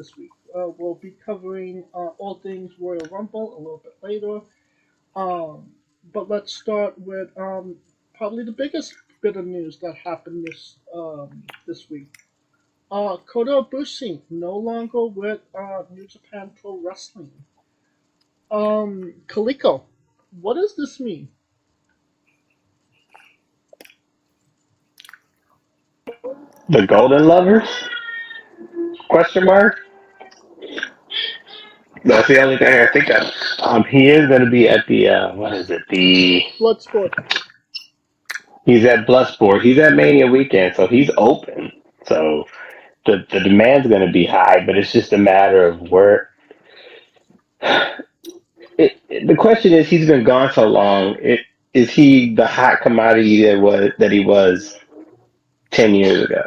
this week. We'll be covering all things Royal Rumble a little bit later. Um, but let's start with probably the biggest bit of news that happened this week. Kota Ibushi no longer with New Japan Pro Wrestling. Kaliko, what does this mean? The Golden Lovers? Question mark. That's the only thing I think of. He is going to be at the what is it? Bloodsport. He's at Bloodsport. He's at Mania weekend, so he's open. So the demand's going to be high, but it's just a matter of where. The question is, he's been gone so long. Is he the hot commodity that he was 10 years ago?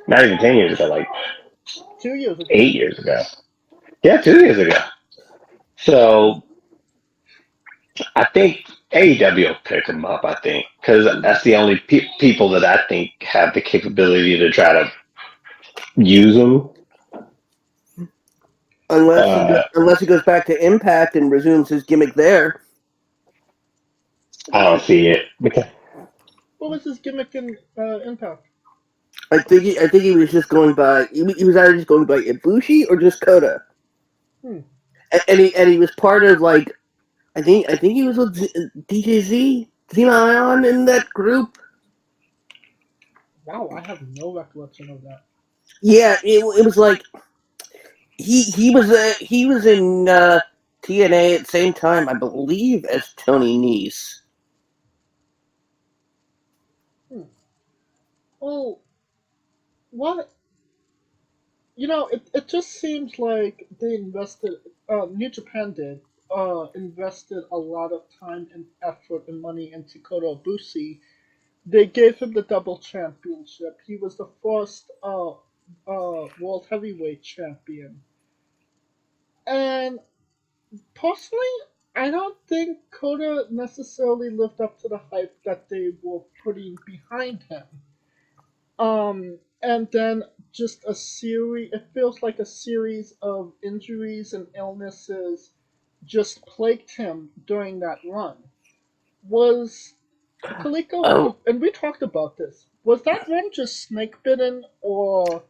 Not even 10 years ago, like 2 years ago. 8 years ago. Yeah, 2 years ago. So I think AEW will pick him up. I think because that's the only people that I think have the capability to try to use him. Uh, Unless he goes back to Impact and resumes his gimmick there. I don't see it because What was his gimmick in Impact? I think he was just going by. He was either just going by Ibushi or just Kota. Hmm. And he was part of like I think he was with DJZ, Team Ion in that group. Wow, I have no recollection of that. Yeah, it was like he was in TNA at the same time, I believe, as Tony Nese. Hmm. Well, what it just seems like they invested, New Japan did, invested a lot of time and effort and money into Kota Ibushi. They gave him the double championship. He was the first world heavyweight champion. And personally, I don't think Kota necessarily lived up to the hype that they were putting behind him. And then just a series, it feels like a series of injuries and illnesses just plagued him during that run. Was Kaliko, Oh, and we talked about this, was that run just snake bitten, or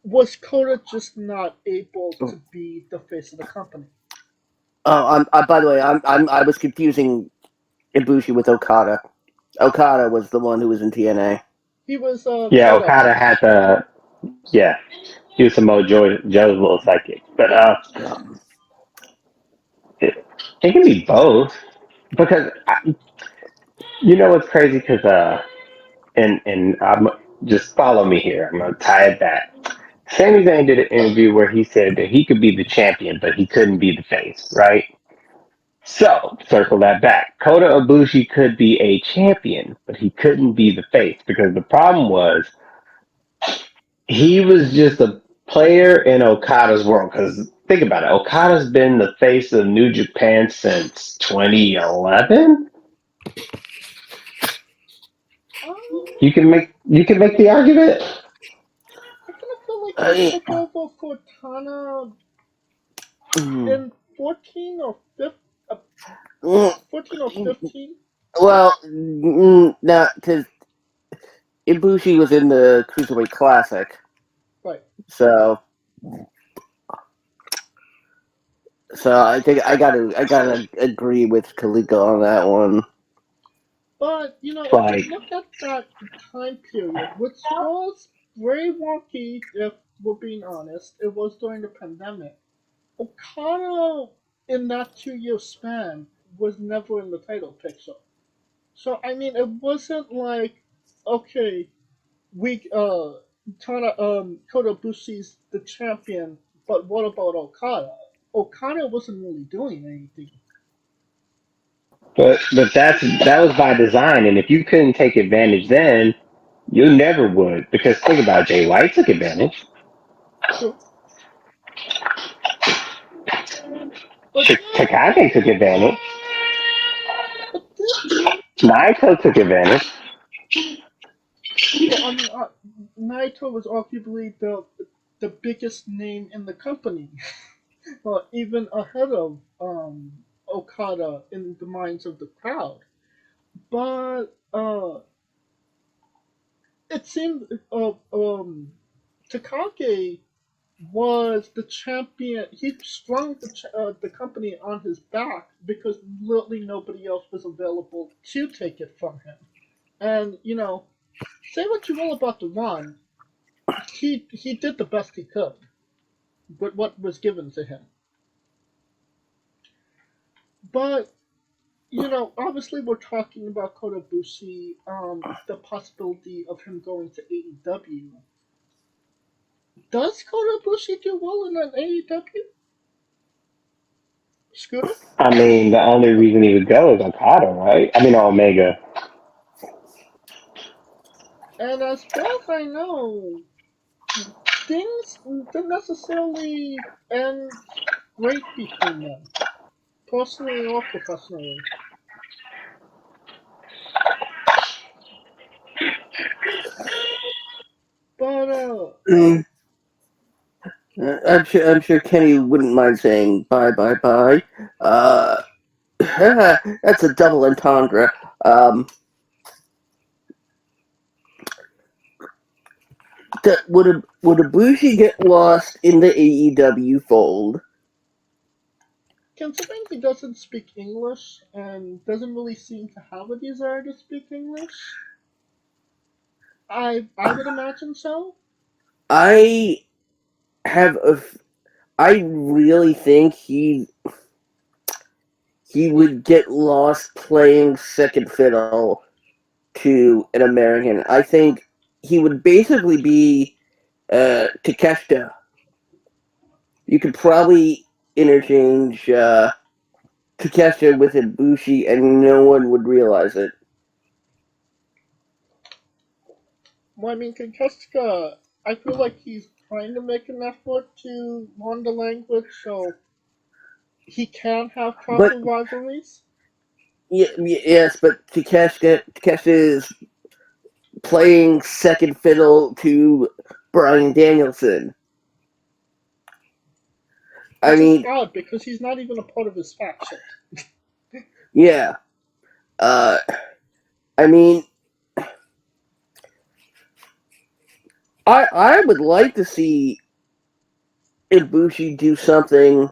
was Kota just not able to be the face of the company? by the way, I was confusing Ibushi with Okada. Okada was the one who was in TNA. He was yeah, Kota. Okada had the yeah. He was Samoa Joe's little psychic, but it can be both because you know what's crazy because and I'm just follow me here. I'm gonna tie it back. Sami Zayn did an interview where he said that he could be the champion, but he couldn't be the face, right? So, circle that back. Kota Ibushi could be a champion, but he couldn't be the face because the problem was he was just a player in Okada's world. Because think about it, Okada's been the face of New Japan since 2011. Um, You can make the argument. I kind of feel like he I, took over for Tana mm, in 14 or 15, mm, 14 or 15. well, no, because Ibushi was in the Cruiserweight Classic, Right. so I think I gotta agree with Kaliko on that one. But, if you Like, look at that time period, which was very wonky, if we're being honest, it was during the pandemic. Okada, in that 2 year span, was never in the title picture. So, I mean, it wasn't like, okay, we, Kota Ibushi's the champion, but what about Okada? Okada wasn't really doing anything. but that was by design, and if you couldn't take advantage then, you never would. Because think about it, Jay White took advantage. True. But then, Takagi took advantage. but then Naito took advantage. Well, I mean, Naito was arguably the biggest name in the company, even ahead of Okada in the minds of the crowd. But it seemed Takage was the champion. He strung the company on his back because literally nobody else was available to take it from him. And say what you will about the run, he did the best he could with what was given to him. But obviously we're talking about Kota Ibushi, the possibility of him going to AEW. Does Kota Ibushi do well in an AEW? Scooter? I mean, the only reason he would go is Okada, right? I mean, Omega. And as far as I know, things didn't necessarily end great between them, personally or professionally. But Mm, I'm sure Kenny wouldn't mind saying bye bye bye. Uh, that's a double entendre. Um, would Ibushi get lost in the AEW fold? considering he doesn't speak English and doesn't really seem to have a desire to speak English, I would imagine so. I have a. I really think he would get lost playing second fiddle to an American. I think he would basically be Takeshita. You could probably interchange Takeshita with Ibushi, and no one would realize it. Well, I mean, Kokoschka, I feel like he's trying to make an effort to learn the language so he can have But proper rivalries. yes, but Takeshita is playing second fiddle to Brian Danielson. I Which is mean, odd because he's not even a part of his faction. yeah. Uh, I mean, I would like to see Ibushi do something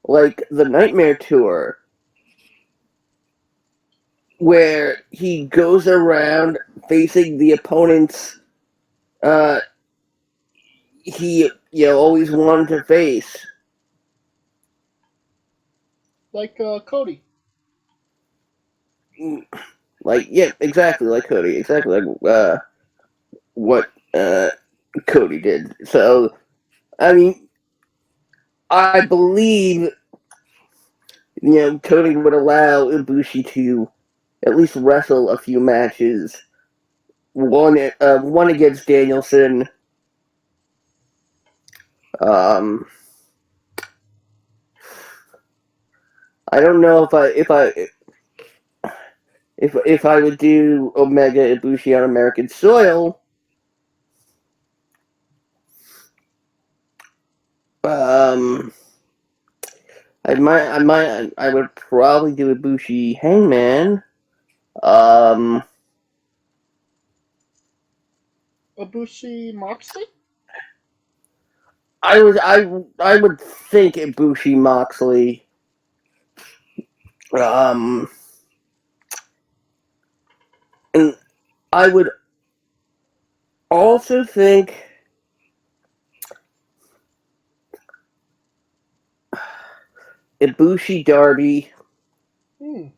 like the Nightmare Tour, where he goes around facing the opponents uh, he always wanted to face. Like Cody. Like yeah, exactly like Cody, exactly like what Cody did. So I mean, I believe Cody would allow Ibushi to at least wrestle a few matches. One against Danielson. Um, I don't know if I would do Omega Ibushi on American soil. Um, I would probably do Ibushi Hangman. Um, Ibushi Moxley? I would think Ibushi Moxley. Um, and I would also think Ibushi Darby. Hmm.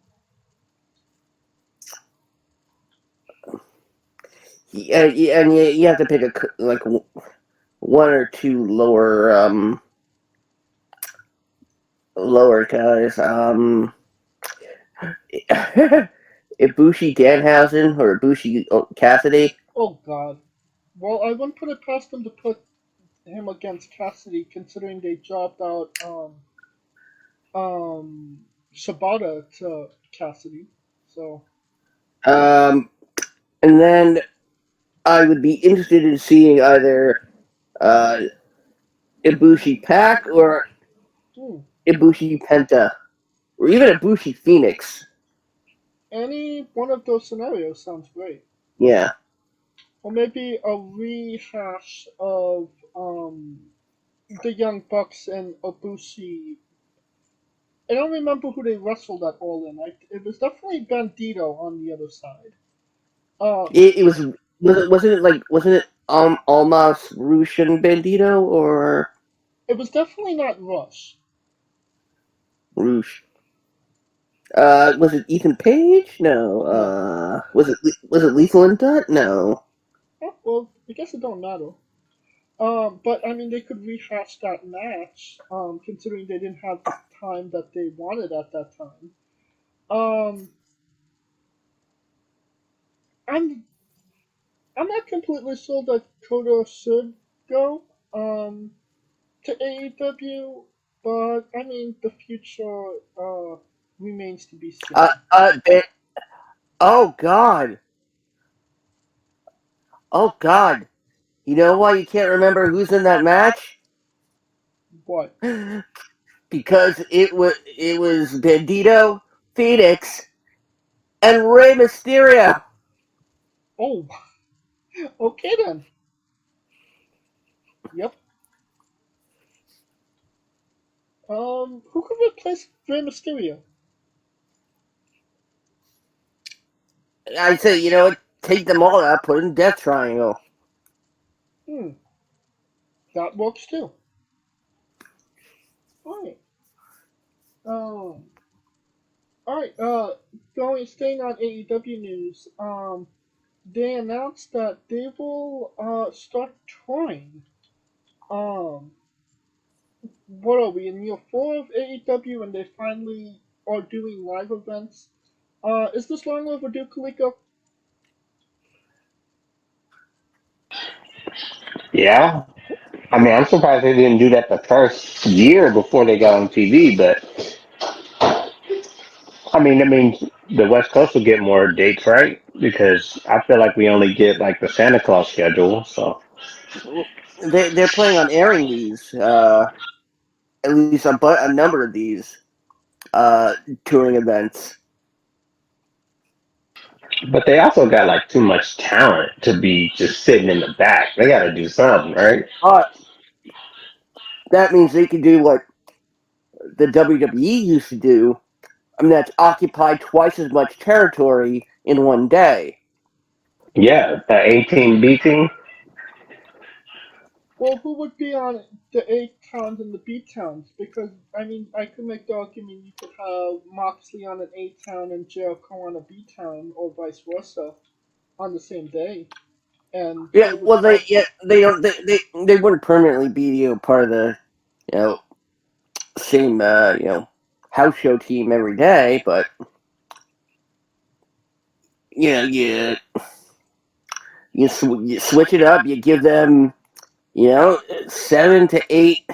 Yeah, and you have to pick like one or two lower guys. Ibushi Danhausen or Ibushi Cassidy. Oh God. Well, I wouldn't put it past them to put him against Cassidy, considering they dropped out Shibata to Cassidy. So Um, and then I would be interested in seeing either Ibushi Pack or Hmm. Ibushi Penta or even Ibushi Phoenix. Any one of those scenarios sounds great. Yeah. Or maybe a rehash of the Young Bucks and Ibushi. I don't remember who they wrestled at All In. It was definitely Bandito on the other side. Uh, It wasn't it Almas Russian Bandito or it was definitely not Rush. Rouge? Was it Ethan Page? No. No. Was it Lethal and Dut? No. Oh, well, I guess it don't matter. But I mean, they could rehash that match, considering they didn't have the time that they wanted at that time. Um, I'm I'm not completely sure that Kodo should go to AEW, but I mean, the future remains to be Uh, seen. uh, they, oh God, oh God. You know why you can't remember who's in that match? What? Because it was Bandito, Phoenix, and Rey Mysterio. Oh, okay then. Yep. Who could replace Rey Mysterio? I said, you know what? Take them all out, put in Death Triangle. Hmm, that works too. Alright. Um, alright, staying on AEW news, they announced that they will, start touring. Um, what are we, in year 4 of AEW and they finally are doing live events? Is this long overdue, Kaliko? Yeah. I mean, I'm surprised they didn't do that the first year before they got on TV. But I mean, the West Coast will get more dates, right? Because I feel like we only get like the Santa Claus schedule. So They're planning on airing these, at least a number of these uh, touring events. but they also got like too much talent to be just sitting in the back. They got to do something, right? But that means they can do what the WWE used to do. I mean, that's occupy twice as much territory in one day. Yeah, the A team, B team. Well, who would be on the A towns and the B towns? Because, I mean, I could make the argument you could have Moxley on an A town and Jericho on a B town, or vice versa, on the same day. And Yeah, they would well, both. they don't they wouldn't permanently be part of the you know same house show team every day, but you you switch it up. You give them 7 to 8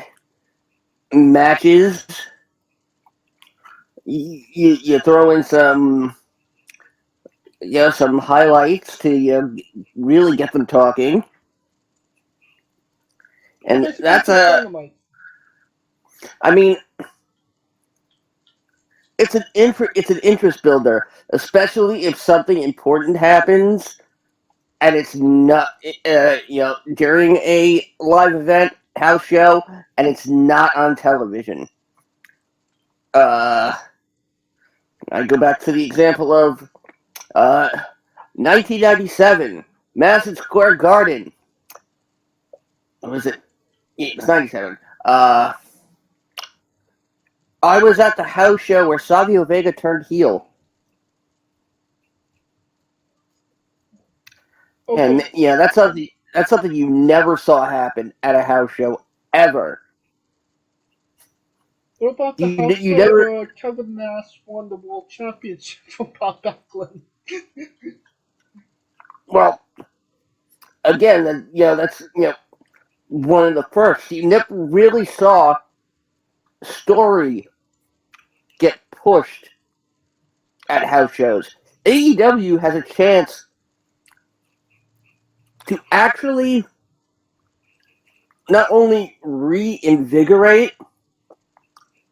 matches. You throw in some highlights to really get them talking, So and basically, it's just dynamite. I mean it's an interest builder, especially if something important happens and it's not during a live event house show and it's not on television. Uh, I go back to the example of uh, 1997 Madison Square Garden. What was it? Yeah, it was 97. I was at the house show where Savio Vega turned heel, and Okay, that's something you never saw happen at a house show ever. what about the You house you show never where Kevin Nash won the world championship from Bob Backlund? well again that's one of the first. You never really saw story get pushed at house shows. AEW has a chance to actually not only reinvigorate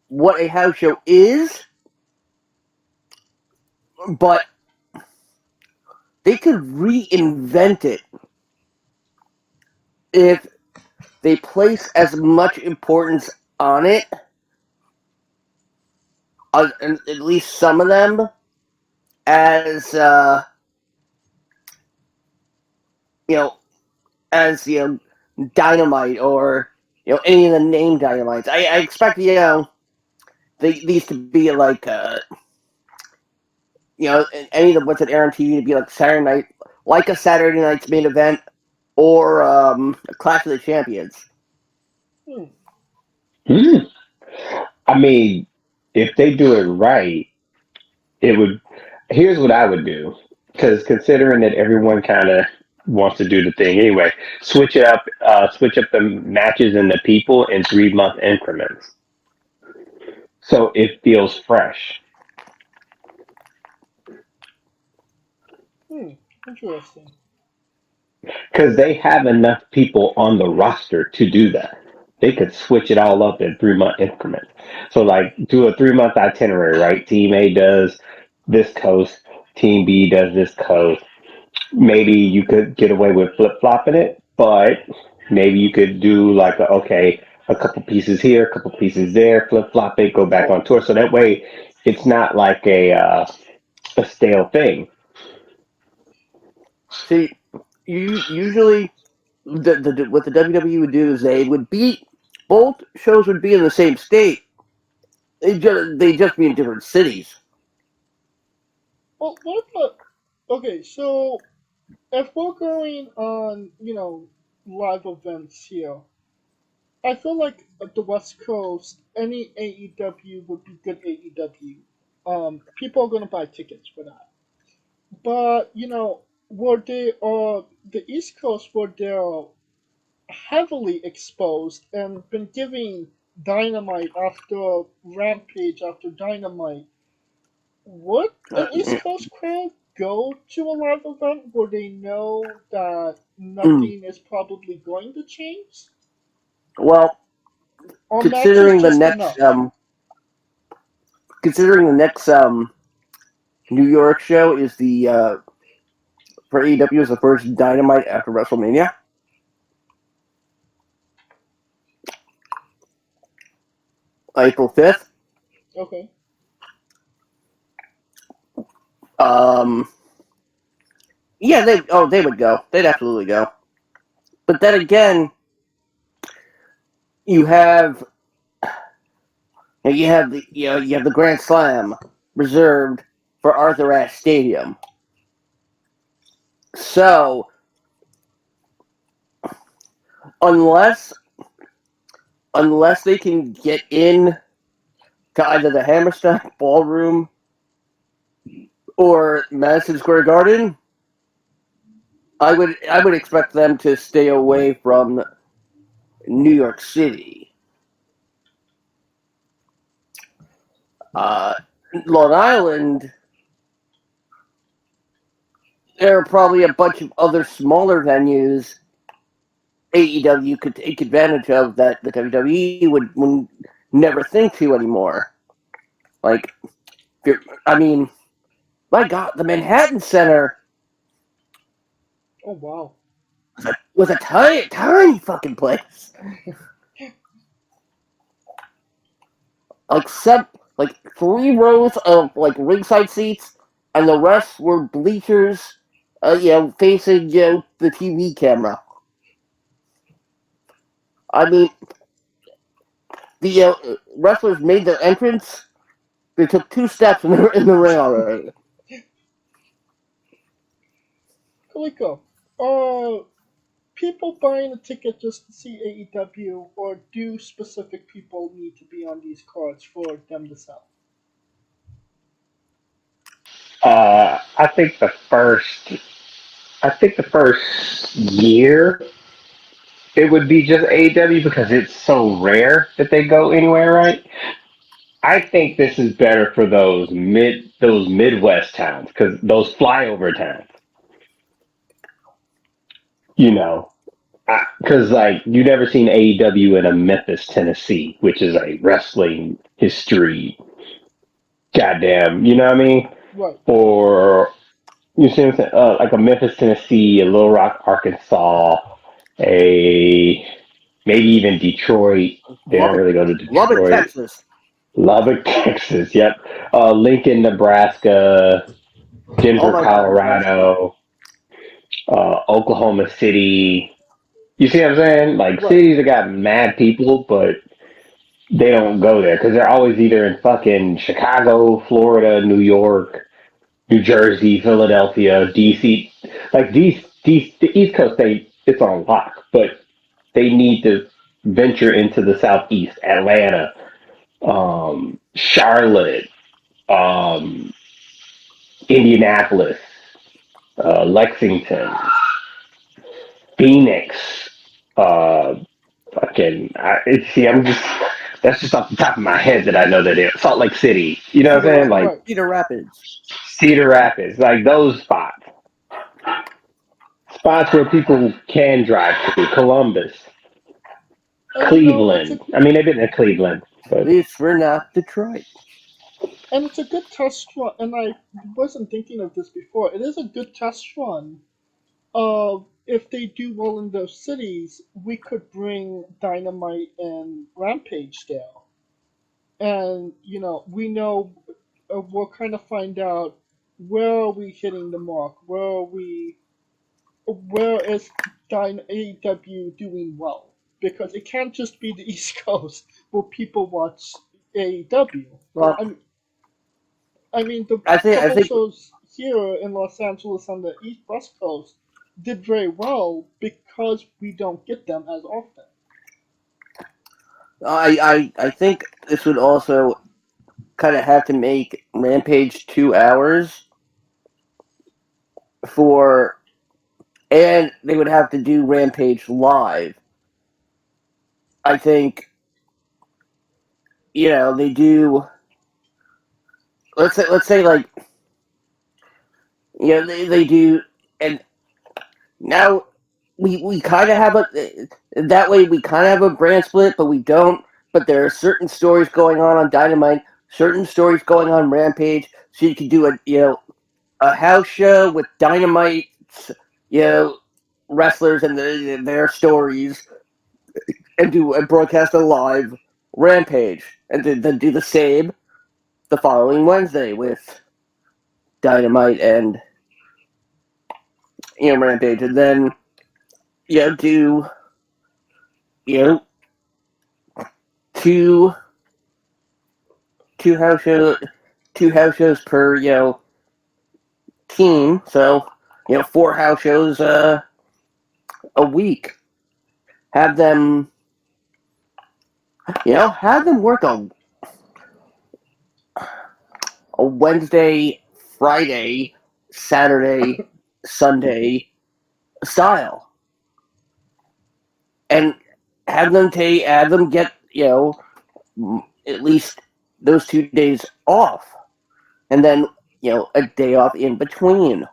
what a house show is, but they could reinvent it if they place as much importance on it, at least some of them, as you know, as Dynamite or any of the name Dynamites. I expect these to be like any of the what's it air on TV to be like Saturday night, like a Saturday night's main event or a Clash of the Champions. Hmm. Hmm. I mean, if they do it right, it would. Here's what I would do, because considering that everyone kind of wants to do the thing anyway, switch it up. Switch up the matches and the people in 3 month increments, so it feels fresh. Hmm. Interesting. Because they have enough people on the roster to do that. They could switch it all up in 3 month increments. So, like, do a 3 month itinerary, right? Team A does this coast, Team B does this coast. Maybe you could get away with flip flopping it, but maybe you could do like, okay, a couple pieces here, a couple pieces there, flip flop it, go back on tour. So that way, it's not like a stale thing. See, usually what the WWE would do is they would be both shows would be in the same state. They just be in different cities. Well, what about? Okay, so if we're going on, live events here, I feel like at the West Coast, any AEW would be good AEW. People are gonna buy tickets for that. But where they are the East Coast, where they're heavily exposed and been giving Dynamite after Rampage after Dynamite, would Uh, an East Coast crowd go to a live event where they know that mm. nothing is probably going to change? Well, Or matches considering the just next enough? considering the next New York show is the for AEW is the first Dynamite after WrestleMania, April 5th. Okay. Um, yeah, they would go. They'd absolutely go. But then again, you have you have the Grand Slam reserved for Arthur Ashe Stadium. So unless unless they can get in to either the Hammerstein Ballroom or Madison Square Garden, I would expect them to stay away from New York City. Uh, Long Island, there are probably a bunch of other smaller venues AEW could take advantage of that the WWE would never think to anymore. Like, I mean, my God, the Manhattan Center Oh wow. was a tiny, tiny fucking place. Like 3 rows of like ringside seats, and the rest were bleachers, facing the TV camera. I mean, the wrestlers made their entrance. They took 2 steps and they were in the ring already. Kaliko, are people buying a ticket just to see AEW, or do specific people need to be on these cards for them to sell? I think the first year it would be just AEW because it's so rare that they go anywhere, right? I think this is better for those Midwest towns because those flyover towns, you know. Because like you never seen AEW in a Memphis, Tennessee, which is a wrestling history. Goddamn, you know what I mean? Right. Or you see what I'm saying? Like a Memphis, Tennessee, a Little Rock, Arkansas, a maybe even Detroit. They don't Lubbock, really go to Lubbock, Detroit. Texas. Lubbock, Texas. Yep. Lincoln, Nebraska. Oh Denver, my God, Nebraska. Colorado. Oklahoma City. You see what I'm saying? Like Right. cities that got mad people, but they don't go there because they're always either in fucking Chicago, Florida, New York, New Jersey, Philadelphia, DC. Like these the East Coast, it's on lock, but they need to venture into the Southeast, Atlanta, Charlotte, um, Indianapolis, Lexington, Phoenix. Uh, see, I'm just that's just off the top of my head that I know that it Salt Lake City. You know what I'm saying? Like Right. Cedar Rapids. Cedar Rapids, like those spots where people can drive to. Columbus, And it's a Cleveland. I mean, they've been to Cleveland, At but least we're not Detroit. good test run. And I wasn't thinking of this before. It is a good test run. If they do well in those cities, we could bring Dynamite and Rampage there. And we know we'll kind of find out where are we hitting the mark, where is AEW doing well, because it can't just be the East Coast where people watch AEW. Well, I mean the I couple think shows here in Los Angeles on the East West Coast did very well because we don't get them as often. I think this would also kind of have to make Rampage 2 hours for, and they would have to do Rampage live. I think they do. Let's say like they do, and now we kind of have a that way we kind of have a brand split, but we don't. But there are certain stories going on Dynamite, certain stories going on Rampage, so you could do a house show with Dynamite, you know, wrestlers and their stories, and broadcast a live Rampage, and then do the same the following Wednesday with Dynamite and Rampage, and then do you know two two house shows per team, so 4 house shows a week. Have them work a Wednesday, Friday, Saturday, Sunday style, and have them get at least those 2 days off, and then a day off in between.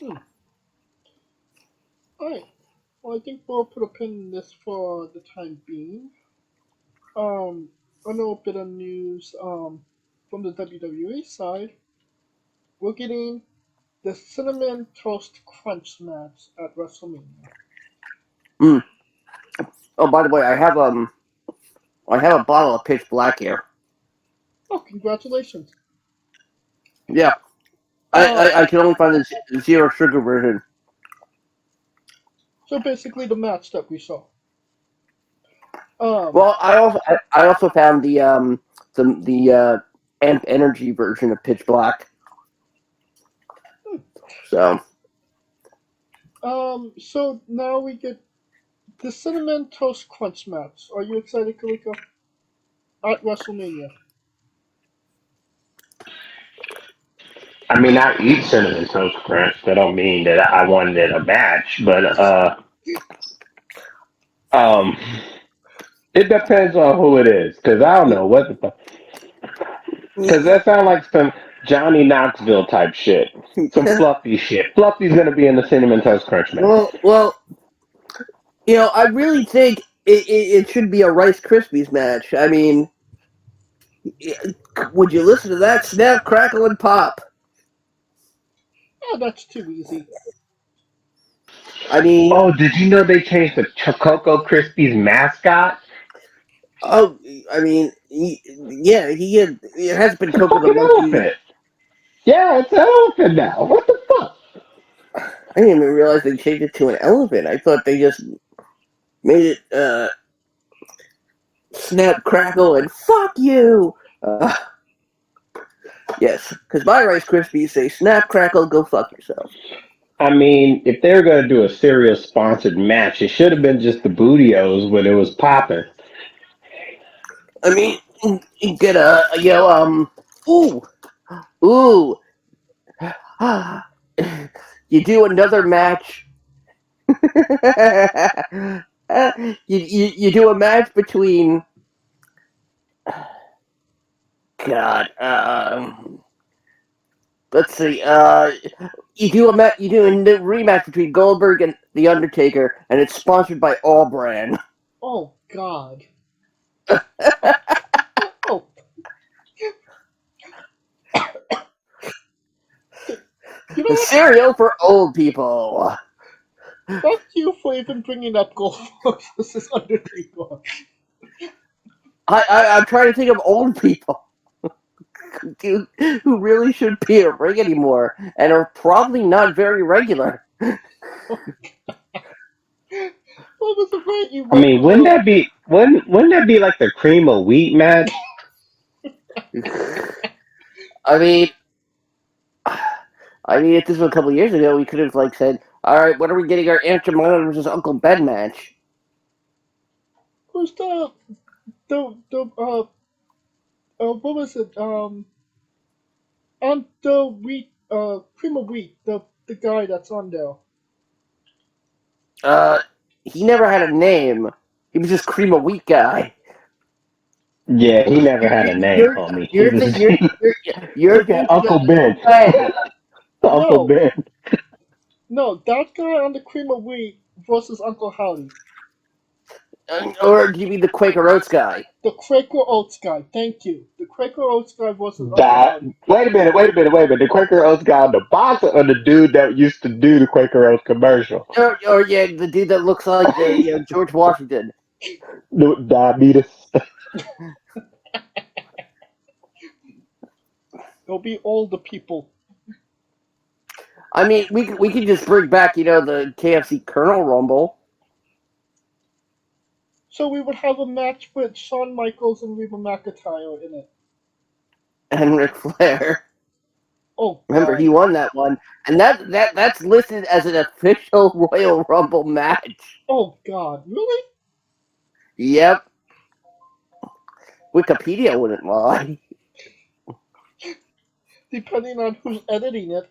Hmm. All right. Well, I think we'll put a pin in this for the time being. Um, I know a bit of news from the WWE side. We're getting the Cinnamon Toast Crunch match at WrestleMania. Mm. Oh, by the way, I have a bottle of Pitch Black here. Oh, congratulations! Yeah, Uh, I can only find the zero sugar version. so basically the match that we saw. Um, Well, I also found the Amp Energy version of Pitch Black. hmm. So So now we get the Cinnamon Toast Crunch match. Are you excited, Kaliko? At WrestleMania. I mean, I eat cinnamon toast crunch. That don't mean that I wanted a match, but um, it depends on who it is, because I don't know what the fuck. Because that sounds like some Johnny Knoxville type shit. Some fluffy shit. Fluffy's gonna be in the Cinnamon Toast Crunch match. well, I really think it should be a Rice Krispies match. I mean, would you listen to that? Snap, crackle, and pop. Oh, that's too easy. I mean, Oh, did you know they changed the Chococo Krispies mascot? oh, I mean, it has been It's a Coco the fucking monkey. elephant. Yeah, it's an elephant now. What the fuck? I didn't even realize they changed it to an elephant. I thought they just made it snap, crackle, and fuck you. Yes, because my Rice Krispies say snap, crackle, go fuck yourself. I mean, if they were gonna do a cereal sponsored match, it should have been just the Bootios when it was popping. I mean, you get ooh, ooh, you do another match. You do a match between God. Let's see. You do a rematch between Goldberg and The Undertaker, and it's sponsored by All Brand. Oh God. Oh, you know The what? cereal for old people. Thank you for even bringing up Goldberg versus Undertaker. I'm trying to think of old people who really should be in a ring anymore, and are probably not very regular. What was the right you I went mean, for? wouldn't that be like the cream of wheat match? I mean, if this was a couple of years ago, we could have said, "All right, when are we getting our Aunt Jemima versus Uncle Ben match?" Who's what was it? On the wheat, cream of wheat, the guy that's on there. Uh, he never had a name. He was just cream of wheat guy. Yeah, he never You're had a name, you're homie. He you're was you're you're, you're look at thinking of Uncle Ben. Uncle Ben. Uncle No, Ben. no, that guy on the cream of wheat versus Uncle Howdy. Or do you mean the Quaker Oats guy? The Quaker Oats guy. Thank you. The Quaker Oats guy versus Uncle That Howdy. wait a minute. The Quaker Oats guy on the boxer or the dude that used to do the Quaker Oats commercial? Or yeah, the dude that looks like George Washington. Diabetes. It'll be all the people. I mean, we could just bring back the KFC Colonel Rumble So we would have a match with Shawn Michaels and Reba McEntire in it. and Ric Flair. Oh Remember, God. he won that one, and that's listed as an official Royal Rumble match. Oh God. Really? Yep, Wikipedia wouldn't lie. Depending on who's editing it.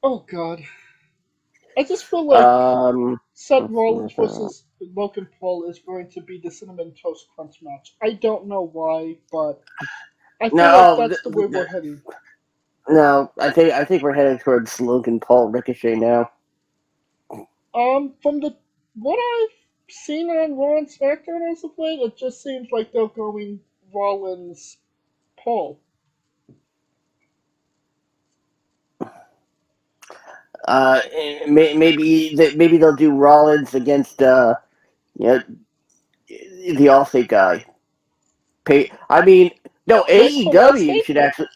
Oh God. I just feel like Um, Seth Rollins versus Logan Paul is going to be the Cinnamon Toast Crunch match. I don't know why, but I feel like no, that's the way we're heading. no. I think we're heading towards Logan Paul Ricochet now. From the what I've seen on Raw and SmackDown as of late, it just seems like they're going Rollins Paul. Uh, maybe they'll do Rollins against you know the Allstate guy. I mean, no, Great Paul AEW Allstate? should actually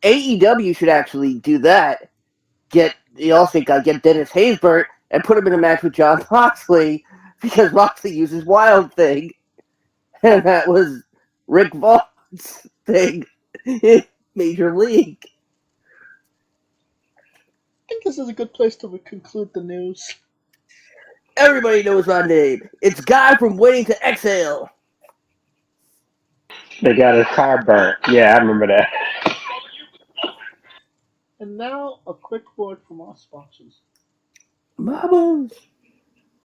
AEW should actually do that. Get the Allstate guy, get Dennis Haysbert, and put him in a match with John Moxley because Moxley uses Wild Thing, and that was Rick Vaughn's thing in Major League. I think this is a good place to conclude the news. Everybody knows my name. It's Guy from Waiting to Exhale. They got his car burnt. Yeah, I remember that. And now a quick word from our sponsors. Mamas.